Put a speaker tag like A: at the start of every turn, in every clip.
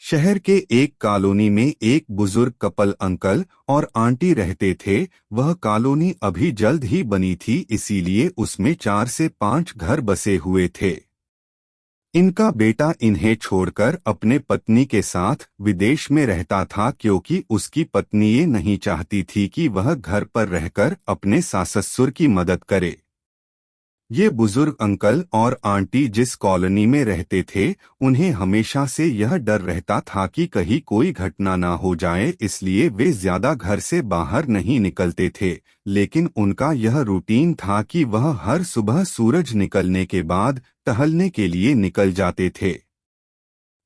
A: शहर के एक कॉलोनी में एक बुजुर्ग कपल अंकल और आंटी रहते थे। वह कॉलोनी अभी जल्द ही बनी थी, इसीलिए उसमें 4 से 5 घर बसे हुए थे। इनका बेटा इन्हें छोड़कर अपने पत्नी के साथ विदेश में रहता था, क्योंकि उसकी पत्नी ये नहीं चाहती थी कि वह घर पर रहकर अपने सास-ससुर की मदद करे। ये बुजुर्ग अंकल और आंटी जिस कॉलोनी में रहते थे, उन्हें हमेशा से यह डर रहता था कि कहीं कोई घटना ना हो जाए, इसलिए वे ज्यादा घर से बाहर नहीं निकलते थे। लेकिन उनका यह रूटीन था कि वह हर सुबह सूरज निकलने के बाद टहलने के लिए निकल जाते थे।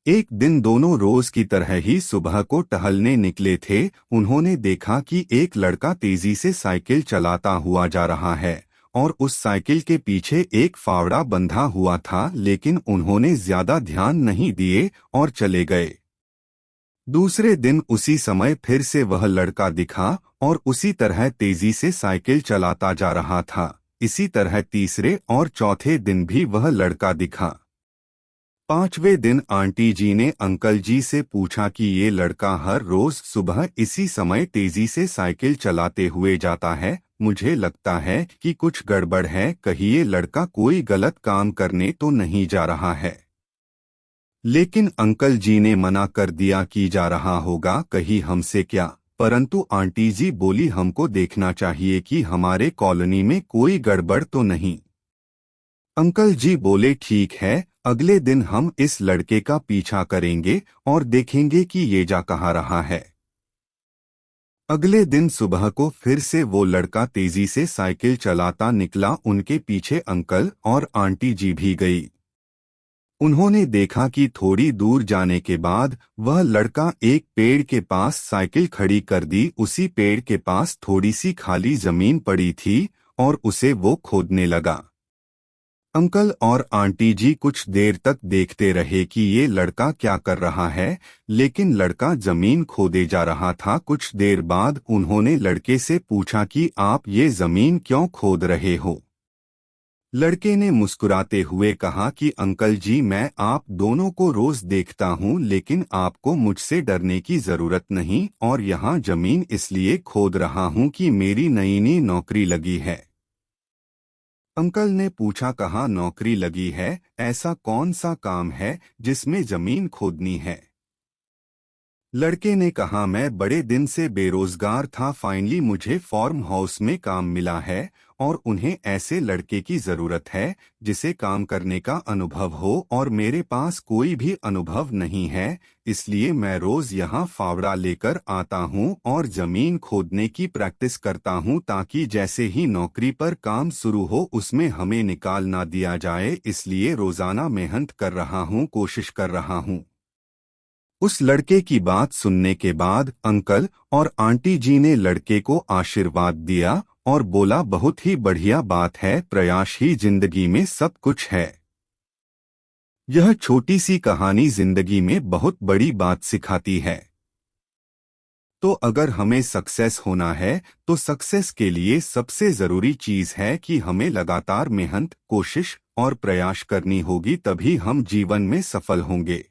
A: एक दिन दोनों रोज की तरह ही सुबह को टहलने निकले थे। उन्होंने देखा कि एक लड़का तेजी से साइकिल चलाता हुआ जा रहा है और उस साइकिल के पीछे एक फावड़ा बंधा हुआ था, लेकिन उन्होंने ज्यादा ध्यान नहीं दिए और चले गए। दूसरे दिन उसी समय फिर से वह लड़का दिखा और उसी तरह तेजी से साइकिल चलाता जा रहा था। इसी तरह तीसरे और चौथे दिन भी वह लड़का दिखा। 5वें दिन आंटी जी ने अंकल जी से पूछा कि ये लड़का हर रोज सुबह इसी समय तेजी से साइकिल चलाते हुए जाता है। मुझे लगता है कि कुछ गड़बड़ है, कहीं ये लड़का कोई गलत काम करने तो नहीं जा रहा है। लेकिन अंकल जी ने मना कर दिया कि जा रहा होगा, कहीं हमसे क्या। परंतु आंटी जी बोली, हमको देखना चाहिए कि हमारे कॉलोनी में कोई गड़बड़ तो नहीं। अंकल जी बोले, ठीक है, अगले दिन हम इस लड़के का पीछा करेंगे और देखेंगे कि ये जा कहाँ रहा है। अगले दिन सुबह को फिर से वो लड़का तेजी से साइकिल चलाता निकला। उनके पीछे अंकल और आंटी जी भी गई। उन्होंने देखा कि थोड़ी दूर जाने के बाद वह लड़का एक पेड़ के पास साइकिल खड़ी कर दी। उसी पेड़ के पास थोड़ी सी खाली जमीन पड़ी थी और उसे वो खोदने लगा। अंकल और आंटी जी कुछ देर तक देखते रहे कि ये लड़का क्या कर रहा है, लेकिन लड़का जमीन खोदे जा रहा था। कुछ देर बाद उन्होंने लड़के से पूछा कि आप ये जमीन क्यों खोद रहे हो। लड़के ने मुस्कुराते हुए कहा कि अंकल जी, मैं आप दोनों को रोज देखता हूँ, लेकिन आपको मुझसे डरने की जरूरत नहीं, और यहाँ जमीन इसलिए खोद रहा हूँ कि मेरी नई नौकरी लगी है। अंकल ने पूछा, कहाँ नौकरी लगी है, ऐसा कौन सा काम है जिसमें जमीन खोदनी है। लड़के ने कहा, मैं बड़े दिन से बेरोजगार था, फाइनली मुझे फार्म हाउस में काम मिला है और उन्हें ऐसे लड़के की जरूरत है जिसे काम करने का अनुभव हो, और मेरे पास कोई भी अनुभव नहीं है। इसलिए मैं रोज यहाँ फावड़ा लेकर आता हूँ और जमीन खोदने की प्रैक्टिस करता हूँ, ताकि जैसे ही नौकरी पर काम शुरू हो उसमें हमें निकाल ना दिया जाए। इसलिए रोजाना मेहनत कर रहा हूँ, कोशिश कर रहा हूँ। उस लड़के की बात सुनने के बाद अंकल और आंटी जी ने लड़के को आशीर्वाद दिया और बोला, बहुत ही बढ़िया बात है, प्रयास ही जिंदगी में सब कुछ है। यह छोटी सी कहानी जिंदगी में बहुत बड़ी बात सिखाती है। तो अगर हमें सक्सेस होना है तो सक्सेस के लिए सबसे जरूरी चीज है कि हमें लगातार मेहनत, कोशिश और प्रयास करनी होगी, तभी हम जीवन में सफल होंगे।